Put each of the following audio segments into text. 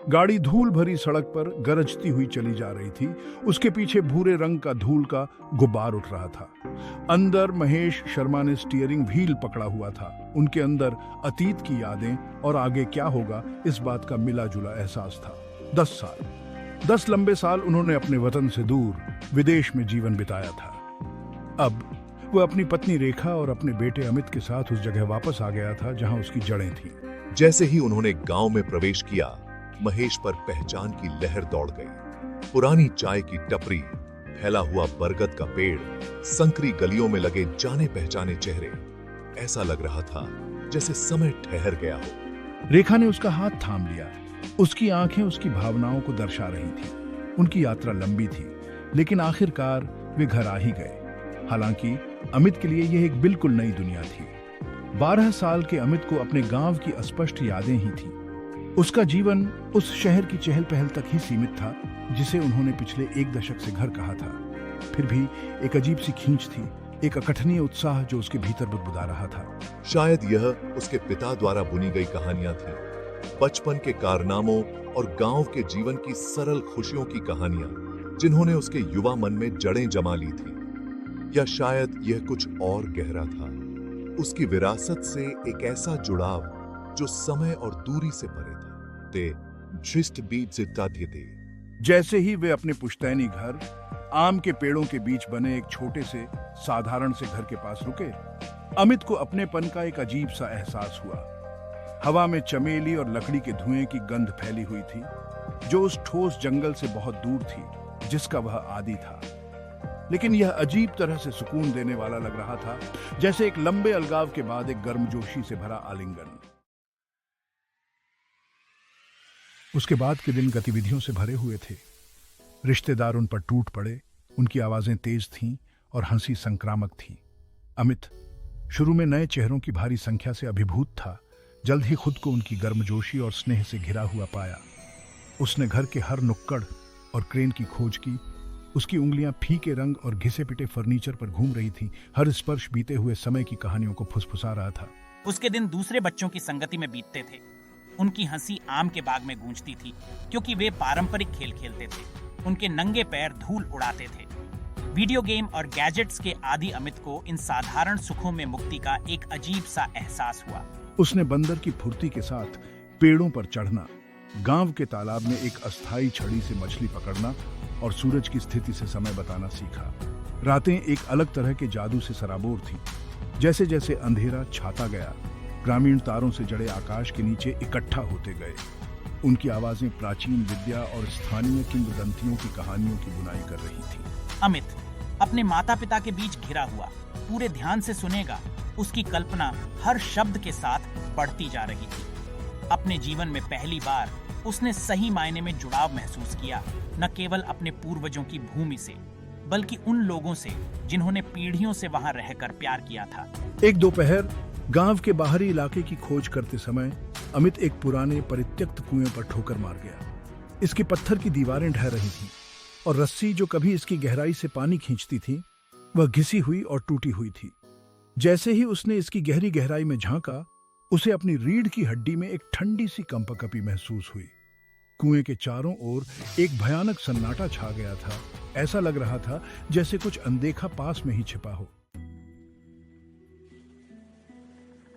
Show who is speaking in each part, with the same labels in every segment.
Speaker 1: गाड़ी धूल भरी सड़क पर गरजती हुई चली जा रही थी। उसके पीछे भूरे रंग का धूल का गुब्बार उठ रहा था। अंदर महेश शर्मा ने स्टीयरिंग व्हील पकड़ा हुआ था। उनके अंदर अतीत की यादें और आगे क्या होगा इस बात का मिला जुला एहसास था। 10 लंबे साल उन्होंने अपने वतन से दूर विदेश में जीवन बिताया था। अब वह अपनी पत्नी रेखा और अपने बेटे अमित के साथ उस जगह वापस आ गया था जहां उसकी जड़ें थीं।
Speaker 2: जैसे ही उन्होंने गांव में प्रवेश किया, महेश पर पहचान की लहर दौड़ गई। पुरानी चाय की टपरी, फैला हुआ बरगद का पेड़, संकरी गलियों में लगे जाने पहचाने चेहरे। ऐसा लग रहा था जैसे समय ठहर गया हो।
Speaker 1: रेखा ने उसका हाथ थाम लिया। उसकी आंखें उसकी भावनाओं को दर्शा रही थी। उनकी यात्रा लंबी थी, लेकिन आखिरकार वे घर आ ही गए। हालांकि अमित के लिए यह एक बिल्कुल नई दुनिया थी। 12 साल के अमित को अपने गांव की अस्पष्ट यादें ही थी। उसका जीवन उस शहर की चहल पहल तक ही सीमित था जिसे उन्होंने पिछले 1 दशक से घर कहा था। फिर भी एक अजीब सी खींच थी, एक अकथनीय उत्साह जो उसके भीतर बुदबुदा रहा था।
Speaker 2: शायद यह उसके पिता द्वारा बुनी गई कहानियां थीं, बचपन के कारनामों और गांव के जीवन की सरल खुशियों की कहानियां, जिन्होंने उसके युवा मन में जड़ें जमा ली थी। या शायद यह कुछ और गहरा था, उसकी विरासत से एक ऐसा जुड़ाव जो समय और दूरी से परे था।
Speaker 1: जैसे ही वे अपने पुश्तैनी घर, आम के पेड़ों के बीच बने एक छोटे से साधारण से घर के पास रुके, अमित को अपनेपन का एक अजीब सा एहसास हुआ। हवा में चमेली और लकड़ी के धुएं की गंध फैली हुई थी, जो उस ठोस जंगल से बहुत दूर थी जिसका वह आदी था। लेकिन यह अजीब तरह से सुकून देने वाला लग रहा था, जैसे एक लंबे अलगाव के बाद एक गर्मजोशी से भरा आलिंगन। उसके बाद के दिन गतिविधियों से भरे हुए थे। रिश्तेदार उन पर टूट पड़े, उनकी आवाजें तेज थीं और हंसी संक्रामक थी। अमित शुरू में नए चेहरों की भारी संख्या से अभिभूत था, जल्द ही खुद को उनकी गर्मजोशी और स्नेह से घिरा हुआ पाया। उसने घर के हर नुक्कड़ और क्रेन की खोज की। उसकी उंगलियां फीके रंग और घिसे पिटे फर्नीचर पर घूम रही थीं। हर स्पर्श बीते हुए समय की कहानियों को फुसफुसा रहा था।
Speaker 3: उसके दिन दूसरे बच्चों की संगति में बीतते थे। उनकी हंसी आम के बाग में गूंजती थी, क्योंकि वे पारंपरिक खेल खेलते थे। उनके नंगे पैर धूल उड़ाते थे। वीडियो गेम और गैजेट्स के आदी अमित को इन साधारण सुखों में मुक्ति का एक अजीब सा एहसास हुआ।
Speaker 1: उसने बंदर की फुर्ती के साथ पेड़ों पर चढ़ना, गांव के तालाब में एक अस्थायी छड़ी से मछली पकड़ना और सूरज की स्थिति से समय बताना सीखा। रातें एक अलग तरह के जादू से सराबोर थी। जैसे जैसे अंधेरा छाता गया, ग्रामीण तारों से जड़े आकाश के नीचे इकट्ठा होते गए। उनकी आवाजें प्राचीन विद्या और स्थानीय किंवदंतियों की कहानियों की बुनाई कर रही थी।
Speaker 3: अमित अपने माता पिता के बीच घिरा हुआ पूरे ध्यान से सुनेगा। उसकी कल्पना हर शब्द के साथ बढ़ती जा रही थी। अपने जीवन में पहली बार उसने सही मायने में जुड़ाव महसूस किया, न केवल अपने पूर्वजों की भूमि से, बल्कि उन लोगों से जिन्होंने पीढ़ियों से वहां रहकर प्यार किया था।
Speaker 1: एक दोपहर गांव के बाहरी इलाके की खोज करते समय अमित एक पुराने परित्यक्त कुएं पर ठोकर मार गया। इसकी पत्थर की दीवारें ढह रही थीं और रस्सी जो कभी इसकी गहराई से पानी खींचती थी, वह घिसी हुई और टूटी हुई थी। जैसे ही उसने इसकी गहरी गहराई में झांका, उसे अपनी रीढ़ की हड्डी में एक ठंडी सी कंपकपी महसूस हुई। कुएं के चारों ओर एक भयानक सन्नाटा छा गया था। ऐसा लग रहा था जैसे कुछ अनदेखा पास में ही छिपा हो।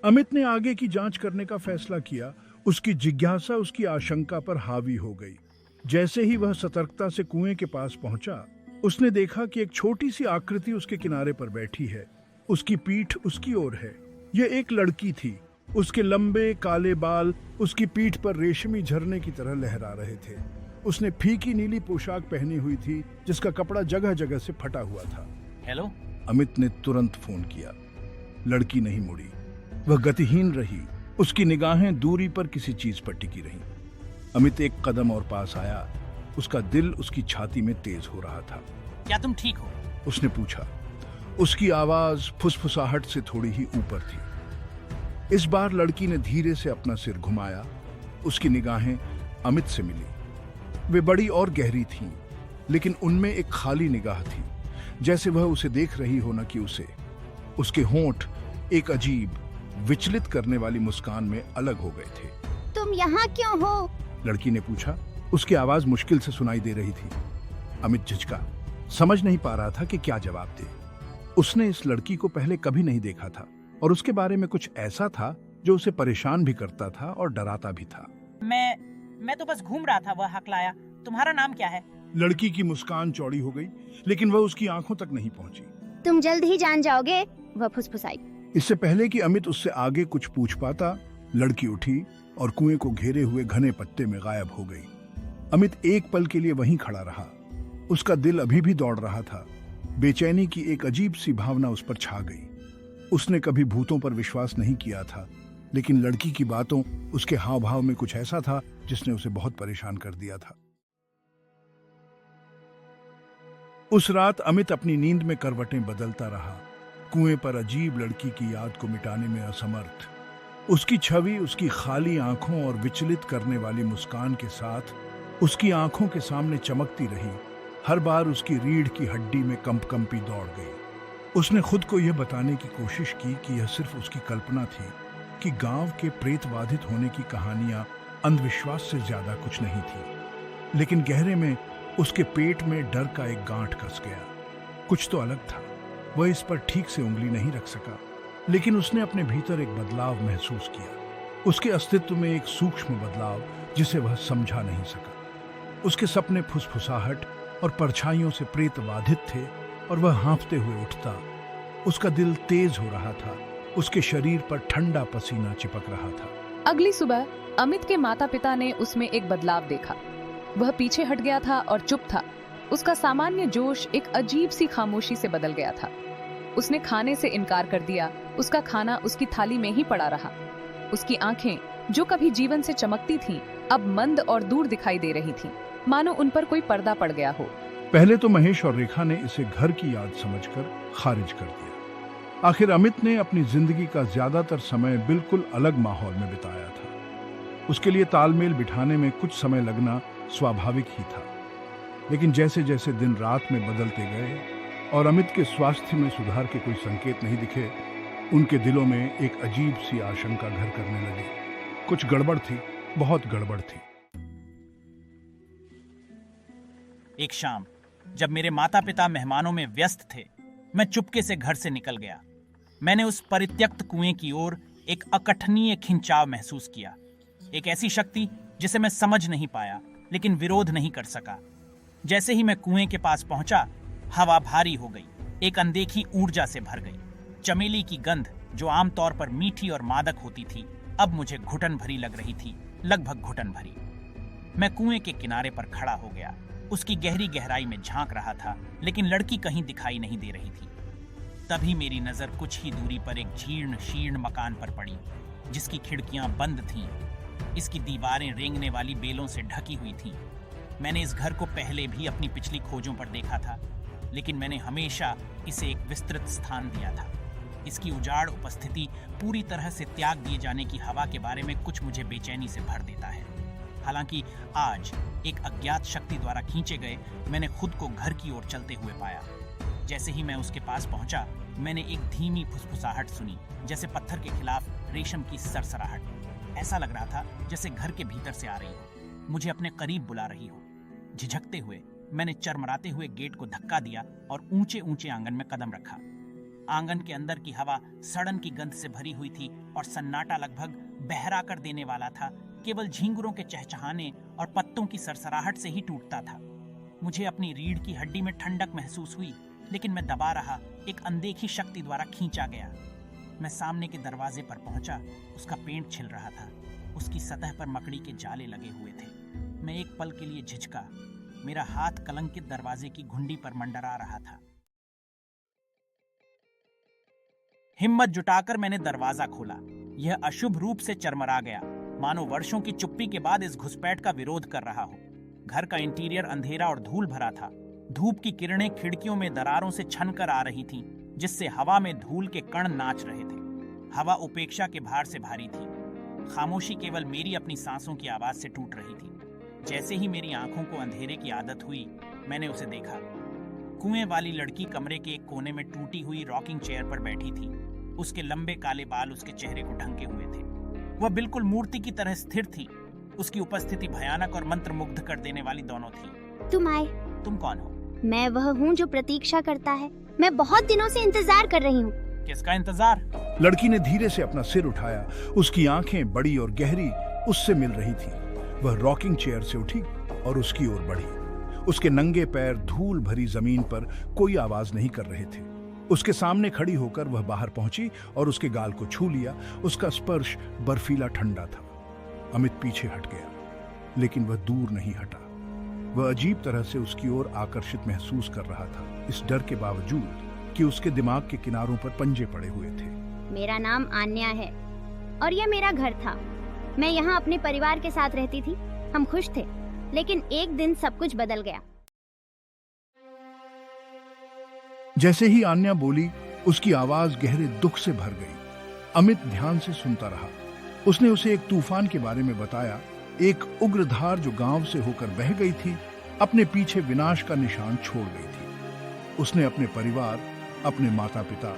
Speaker 1: अमित ने आगे की जांच करने का फैसला किया। उसकी जिज्ञासा उसकी आशंका पर हावी हो गई। जैसे ही वह सतर्कता से कुएं के पास पहुंचा, उसने देखा कि एक छोटी सी आकृति उसके किनारे पर बैठी है। उसकी पीठ उसकी ओर है। यह एक लड़की थी। उसके लंबे काले बाल उसकी पीठ पर रेशमी झरने की तरह लहरा रहे थे। उसने फीकी नीली पोशाक पहनी हुई थी, जिसका कपड़ा जगह जगह से फटा हुआ था।
Speaker 3: हेलो,
Speaker 1: अमित ने तुरंत फोन किया। लड़की नहीं मुड़ी। वह गतिहीन रही। उसकी निगाहें दूरी पर किसी चीज पर टिकी रहीं। अमित एक कदम और पास आया। उसका दिल उसकी छाती में तेज हो रहा था।
Speaker 3: क्या तुम ठीक हो?
Speaker 1: उसने पूछा। उसकी आवाज फुसफुसाहट से थोड़ी ही ऊपर थी। इस बार लड़की ने धीरे से अपना सिर घुमाया। उसकी निगाहें अमित से मिली। वे बड़ी और गहरी थीं, लेकिन उनमें एक खाली निगाह थी, जैसे वह उसे देख रही हो न कि उसे। उसके होंठ एक अजीब, विचलित करने वाली मुस्कान में अलग हो गए थे।
Speaker 4: तुम यहाँ क्यों हो?
Speaker 1: लड़की ने पूछा। उसकी आवाज मुश्किल से सुनाई दे रही थी। अमित झिझका, समझ नहीं पा रहा था कि क्या जवाब दे। उसने इस लड़की को पहले कभी नहीं देखा था और उसके बारे में कुछ ऐसा था जो उसे परेशान भी करता था और डराता भी था।
Speaker 3: मैं तो बस घूम रहा था, वह हकलाया। तुम्हारा नाम क्या है?
Speaker 1: लड़की की मुस्कान चौड़ी हो गई, लेकिन वह उसकी आंखों तक नहीं पहुंची।
Speaker 4: तुम जल्द ही जान जाओगे, वह फुसफुसाई।
Speaker 1: इससे पहले कि अमित उससे आगे कुछ पूछ पाता, लड़की उठी और कुएं को घेरे हुए घने पत्ते में गायब हो गई। अमित एक पल के लिए वहीं खड़ा रहा। उसका दिल अभी भी दौड़ रहा था। बेचैनी की एक अजीब सी भावना उस पर छा गई। उसने कभी भूतों पर विश्वास नहीं किया था, लेकिन लड़की की बातों, उसके हाव भाव में कुछ ऐसा था जिसने उसे बहुत परेशान कर दिया था। उस रात अमित अपनी नींद में करवटें बदलता रहा, कुएं पर अजीब लड़की की याद को मिटाने में असमर्थ। उसकी छवि उसकी खाली आंखों और विचलित करने वाली मुस्कान के साथ उसकी आंखों के सामने चमकती रही। हर बार उसकी रीढ़ की हड्डी में कंपकंपी दौड़ गई। उसने खुद को यह बताने की कोशिश की कि यह सिर्फ उसकी कल्पना थी, कि गांव के प्रेत बाधित होने की कहानियां अंधविश्वास से ज्यादा कुछ नहीं थी। लेकिन गहरे में उसके पेट में डर का एक गांठ कस गया। कुछ तो अलग था। वह इस पर ठीक से उंगली नहीं रख सका, लेकिन उसने अपने भीतर एक बदलाव महसूस किया। उसके अस्तित्व में एक सूक्ष्म बदलाव जिसे वह समझा नहीं सका। उसके सपने फुसफुसाहट और परछाइयों से प्रेत बाधित थे और वह हाँफते हुए उठता। उसका दिल तेज हो रहा था। उसके शरीर पर ठंडा पसीना चिपक रहा था।
Speaker 5: अगली सुबह अमित के माता पिता ने उसमें एक बदलाव देखा। वह पीछे हट गया था और चुप था। उसका सामान्य जोश एक अजीब सी खामोशी से बदल गया था। उसने खाने से इनकार कर दिया। उसका खाना उसकी थाली में ही पड़ा रहा। उसकी आंखें, जो कभी जीवन से चमकती थीं, अब मंद और दूर दिखाई दे रही थीं, मानो उन पर कोई पर्दा पड़ गया हो।
Speaker 1: पहले तो महेश और रेखा ने इसे घर की याद समझकर खारिज कर दिया। आखिर अमित ने अपनी जिंदगी का ज्यादातर समय बिल्कुल अलग माहौल में बिताया था। उसके लिए तालमेल बिठाने में कुछ समय लगना स्वाभाविक ही था। लेकिन जैसे जैसे दिन रात में बदलते गए और अमित के स्वास्थ्य में सुधार के कोई संकेत नहीं दिखे, उनके दिलों में एक अजीब सी आशंका घर करने लगी। कुछ गड़बड़ थी, बहुत गड़बड़ थी।
Speaker 3: एक शाम जब मेरे माता पिता मेहमानों में व्यस्त थे, मैं चुपके से घर से निकल गया। मैंने उस परित्यक्त कुएं की ओर एक अकथनीय खिंचाव महसूस किया। एक ऐसी शक्ति जिसे मैं समझ नहीं पाया, लेकिन विरोध नहीं कर सका। जैसे ही मैं कुएं के पास पहुंचा, हवा भारी हो गई, एक अनदेखी ऊर्जा से भर गई। चमेली की गंध, जो आमतौर पर मीठी और मादक होती थी, अब मुझे घुटन भरी लग रही थी, लगभग घुटन भरी। मैं कुएं के किनारे पर खड़ा हो गया, उसकी गहरी गहराई में झांक रहा था, लेकिन लड़की कहीं दिखाई नहीं दे रही थी। तभी मेरी नजर कुछ ही दूरी पर एक जीर्ण शीर्ण मकान पर पड़ी, जिसकी खिड़कियां बंद थीं। इसकी दीवारें रेंगने वाली बेलों से ढकी हुई थीं। मैंने इस घर को पहले भी अपनी पिछली खोजों पर देखा था, लेकिन मैंने हमेशा इसे एक विस्तृत स्थान दिया था। इसकी उजाड़ उपस्थिति पूरी तरह से त्याग दिए जाने की हवा के बारे में कुछ मुझे बेचैनी से भर देता है। हालांकि आज एक अज्ञात शक्ति द्वारा खींचे गए मैंने खुद को घर की ओर चलते हुए पाया। जैसे ही मैं उसके पास पहुंचा, मैंने एक धीमी फुसफुसाहट सुनी, जैसे पत्थर के खिलाफ रेशम की सरसराहट। ऐसा लग रहा था जैसे घर के भीतर से आ रही हो, मुझे अपने करीब बुला रही हो। झिझकते हुए मैंने चरमराते हुए गेट को धक्का दिया और ऊंचे ऊंचे आंगन में कदम रखा। आंगन के अंदर की हवा सड़न की गंध से भरी हुई थी और सन्नाटा लगभग बहरा कर देने वाला था। केवल झींगुरों के चहचहाने और पत्तों की सरसराहट से ही टूटता था। मुझे अपनी रीढ़ की हड्डी में ठंडक महसूस हुई, लेकिन मैं दबा रहा, एक अनदेखी शक्ति द्वारा खींचा गया। मैं सामने के दरवाजे पर पहुंचा। उसका पेंट छिल रहा था, उसकी सतह पर मकड़ी के जाले लगे हुए थे। मैं एक पल के लिए झिझका। मेरा हाथ कलंकित दरवाजे की घुंडी पर मंडरा रहा था। हिम्मत जुटाकर मैंने दरवाजा खोला। यह अशुभ रूप से चरमरा गया, मानो वर्षों की चुप्पी के बाद इस घुसपैठ का विरोध कर रहा हो। घर का इंटीरियर अंधेरा और धूल भरा था। धूप की किरणें खिड़कियों में दरारों से छनकर आ रही थीं, जिससे हवा में धूल के कण नाच रहे थे। हवा उपेक्षा के भार से भारी थी। खामोशी केवल मेरी अपनी सांसों की आवाज से टूट रही थी। जैसे ही मेरी आंखों को अंधेरे की आदत हुई, मैंने उसे देखा। कुएं वाली लड़की कमरे के एक कोने में टूटी हुई रॉकिंग चेयर पर बैठी थी। उसके लंबे काले बाल उसके चेहरे को ढंके हुए थे। वह बिल्कुल मूर्ति की तरह स्थिर थी, उसकी उपस्थिति भयानक और मंत्रमुग्ध कर देने वाली दोनों थी।
Speaker 4: तुम आए।
Speaker 3: तुम कौन हो?
Speaker 4: मैं वह हूँ जो प्रतीक्षा करता है। मैं बहुत दिनों से इंतजार कर रही हूँ।
Speaker 3: किसका इंतजार?
Speaker 1: लड़की ने धीरे से अपना सिर उठाया। उसकी आंखें बड़ी और गहरी उससे मिल रही थी। वह रॉकिंग चेयर से उठी और उसकी ओर बढ़ी। उसके नंगे पैर धूल भरी जमीन पर कोई आवाज नहीं कर रहे थे। उसके सामने खड़ी होकर वह बाहर पहुंची और उसके गाल को छू लिया। उसका स्पर्श बर्फीला ठंडा था। अमित पीछे हट गया, लेकिन वह दूर नहीं हटा। वह अजीब तरह से उसकी ओर आकर्षित महसूस कर रहा था, इस डर के बावजूद कि उसके दिमाग के किनारों पर पंजे पड़े हुए थे।
Speaker 4: मेरा नाम आन्या है और यह मेरा घर था। मैं यहाँ अपने परिवार के साथ रहती थी। हम खुश थे, लेकिन एक दिन सब कुछ बदल गया।
Speaker 1: जैसे ही आन्या बोली, उसकी आवाज गहरे दुख से भर गई। अमित ध्यान से सुनता रहा। उसने उसे एक तूफान के बारे में बताया, एक उग्र धार जो गांव से होकर बह गई थी, अपने पीछे विनाश का निशान छोड़ गई थी। उसने अपने परिवार, अपने माता पिता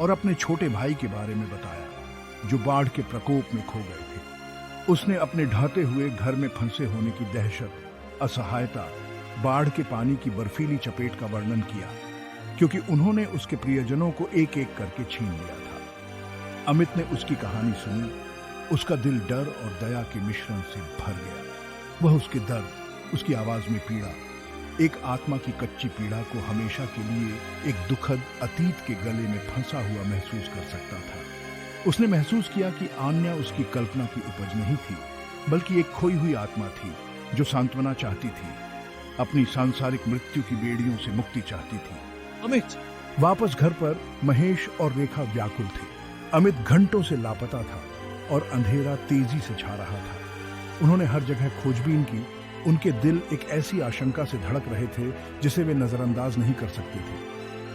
Speaker 1: और अपने छोटे भाई के बारे में बताया, जो बाढ़ के प्रकोप में खो गए थे। उसने अपने ढहते हुए घर में फंसे होने की दहशत, असहायता, बाढ़ के पानी की बर्फीली चपेट का वर्णन किया, क्योंकि उन्होंने उसके प्रियजनों को एक एक करके छीन लिया था। अमित ने उसकी कहानी सुनी। उसका दिल डर और दया के मिश्रण से भर गया। वह उसके दर्द, उसकी आवाज में पीड़ा, एक आत्मा की कच्ची पीड़ा को हमेशा के लिए एक दुखद अतीत के गले में फंसा हुआ महसूस कर सकता था। उसने महसूस किया कि आन्या उसकी कल्पना की उपज नहीं थी, बल्कि एक खोई हुई आत्मा थी जो सांत्वना चाहती थी, अपनी सांसारिक मृत्यु की बेड़ियों से मुक्ति चाहती थी।
Speaker 6: अमित!
Speaker 1: वापस घर पर महेश और रेखा व्याकुल थे। अमित घंटों से लापता था और अंधेरा तेजी से छा रहा था। उन्होंने हर जगह खोजबीन की। उनके दिल एक ऐसी आशंका से धड़क रहे थे जिसे वे नजरअंदाज नहीं कर सकते थे।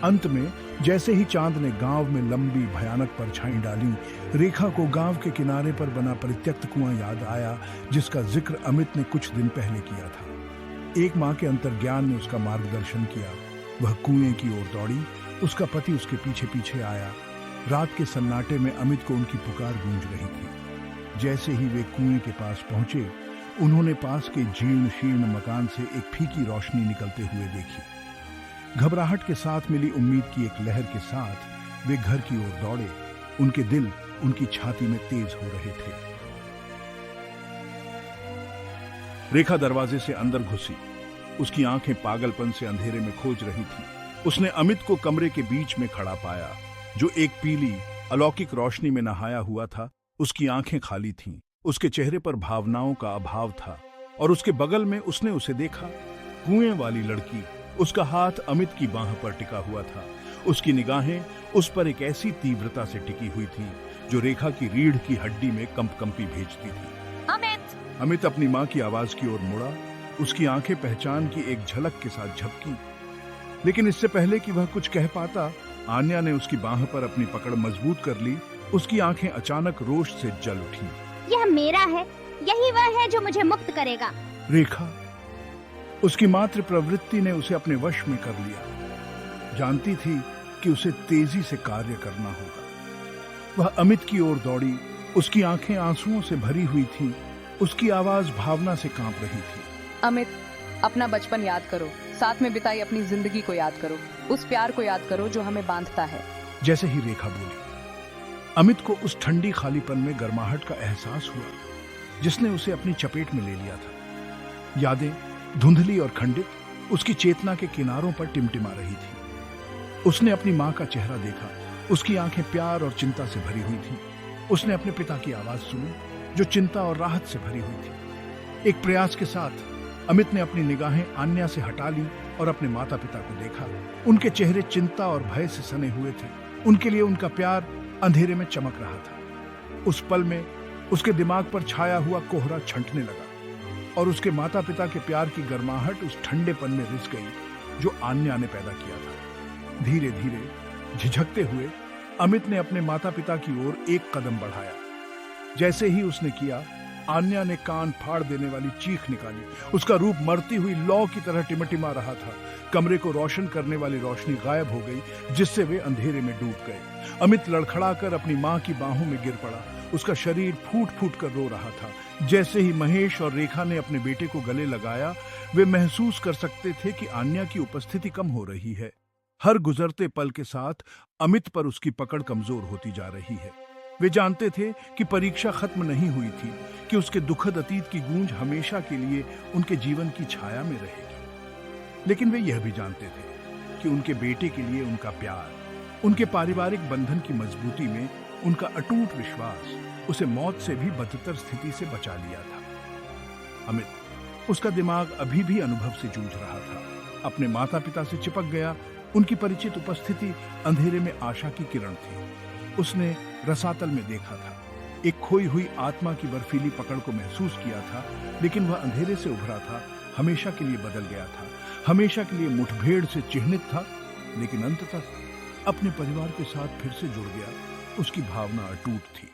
Speaker 1: अंत में जैसे ही चांद ने गांव में लंबी भयानक परछाई डाली, रेखा को गांव के किनारे पर बना परित्यक्त कुआं याद आया, जिसका जिक्र अमित ने कुछ दिन पहले किया था। एक मां के अंतर्ज्ञान ने उसका मार्गदर्शन किया। वह कुएं की ओर दौड़ी। उसका पति उसके पीछे पीछे आया। रात के सन्नाटे में अमित को उनकी पुकार गूंज रही थी। जैसे ही वे कुएं के पास पहुंचे, उन्होंने पास के जीर्ण शीर्ण मकान से एक फीकी रोशनी निकलते हुए देखी। घबराहट के साथ मिली उम्मीद की एक लहर के साथ वे घर की ओर दौड़े। उनके दिल उनकी छाती में तेज हो रहे थे। रेखा दरवाजे से अंदर घुसी। उसकी आंखें पागलपन से अंधेरे में खोज रही थी। उसने अमित को कमरे के बीच में खड़ा पाया, जो एक पीली अलौकिक रोशनी में नहाया हुआ था। उसकी आंखें खाली थीं। उसके चेहरे पर भावनाओं का अभाव था और उसके बगल में उसने उसे देखा, कुएं वाली लड़की। उसका हाथ अमित की बांह पर टिका हुआ था। उसकी निगाहें उस पर एक ऐसी तीव्रता से टिकी हुई थी जो रेखा की रीढ़ की हड्डी में कंपकंपी भेजती थी। अमित अपनी मां की आवाज की ओर मुड़ा। उसकी आंखें पहचान की एक झलक के साथ झपकी, लेकिन इससे पहले कि वह कुछ कह पाता, आन्या ने उसकी बांह पर अपनी पकड़ मजबूत कर ली। उसकी आंखें अचानक रोष से जल उठी।
Speaker 4: यह मेरा है, यही वह है जो मुझे मुक्त करेगा।
Speaker 1: रेखा, उसकी मातृ प्रवृत्ति ने उसे अपने वश में कर लिया। जानती थी कि उसे तेजी से कार्य करना होगा। वह अमित की ओर दौड़ी। उसकी आंखें आंसुओं से भरी हुई थीं। उसकी आवाज भावना से कांप रही थी।
Speaker 5: अमित, अपना बचपन याद करो, साथ में बिताई अपनी जिंदगी को याद करो, उस प्यार को याद करो जो हमें बांधता है।
Speaker 1: जैसे ही रेखा बोली, अमित को उस ठंडी खालीपन में गर्माहट का एहसास हुआ जिसने उसे अपनी चपेट में ले लिया था। यादें धुंधली और खंडित उसकी चेतना के किनारों पर टिमटिमा रही थी। उसने अपनी मां का चेहरा देखा। उसकी आंखें प्यार और चिंता से भरी हुई थीं। उसने अपने पिता की आवाज सुनी जो चिंता और राहत से भरी हुई थी। एक प्रयास के साथ अमित ने अपनी निगाहें आन्या से हटा ली और अपने माता पिता को देखा। उनके चेहरे चिंता और भय से सने हुए थे। उनके लिए उनका प्यार अंधेरे में चमक रहा था। उस पल में उसके दिमाग पर छाया हुआ कोहरा छंटने लगा और उसके माता पिता के प्यार की गर्माहट उस ठंडेपन में रिस गई जो आन्या ने पैदा किया था। धीरे धीरे झिझकते हुए अमित ने अपने माता पिता की ओर एक कदम बढ़ाया। जैसे ही उसने किया, आन्या ने कान फाड़ देने वाली चीख निकाली। उसका रूप मरती हुई लौ की तरह टिमटिमा रहा था। कमरे को रोशन करने वाली रोशनी गायब हो गई, जिससे वे अंधेरे में डूब गए। अमित लड़खड़ाकर अपनी मां की बाहों में गिर पड़ा। उसका शरीर फूट फूट कर रो रहा था। जैसे ही महेश और रेखा ने अपने बेटे को गले लगाया, वे महसूस कर सकते थे कि आन्या की उपस्थिति कम हो रही है। हर गुजरते पल के साथ अमित पर उसकी पकड़ कमजोर होती जा रही है। वे जानते थे कि परीक्षा खत्म नहीं हुई थी, कि उसके दुखद अतीत की गूंज हमेशा के लिए उनके जीवन की छाया में रहेगी। लेकिन वे यह भी जानते थे कि उनके बेटे के लिए उनका प्यार, उनके पारिवारिक बंधन की मजबूती में उनका अटूट विश्वास उसे मौत से भी बदतर स्थिति से बचा लिया था। अमित, उसका दिमाग अभी भी अनुभव से जूझ रहा था। अपने माता पिता से चिपक गया। उनकी परिचित उपस्थिति अंधेरे में आशा की किरण थी। उसने रसातल में देखा था, एक खोई हुई आत्मा की बर्फीली पकड़ को महसूस किया था, लेकिन वह अंधेरे से उभरा था, हमेशा के लिए बदल गया था, हमेशा के लिए मुठभेड़ से चिह्नित था, लेकिन अंततः अपने परिवार के साथ फिर से जुड़ गया। उसकी भावना अटूट थी।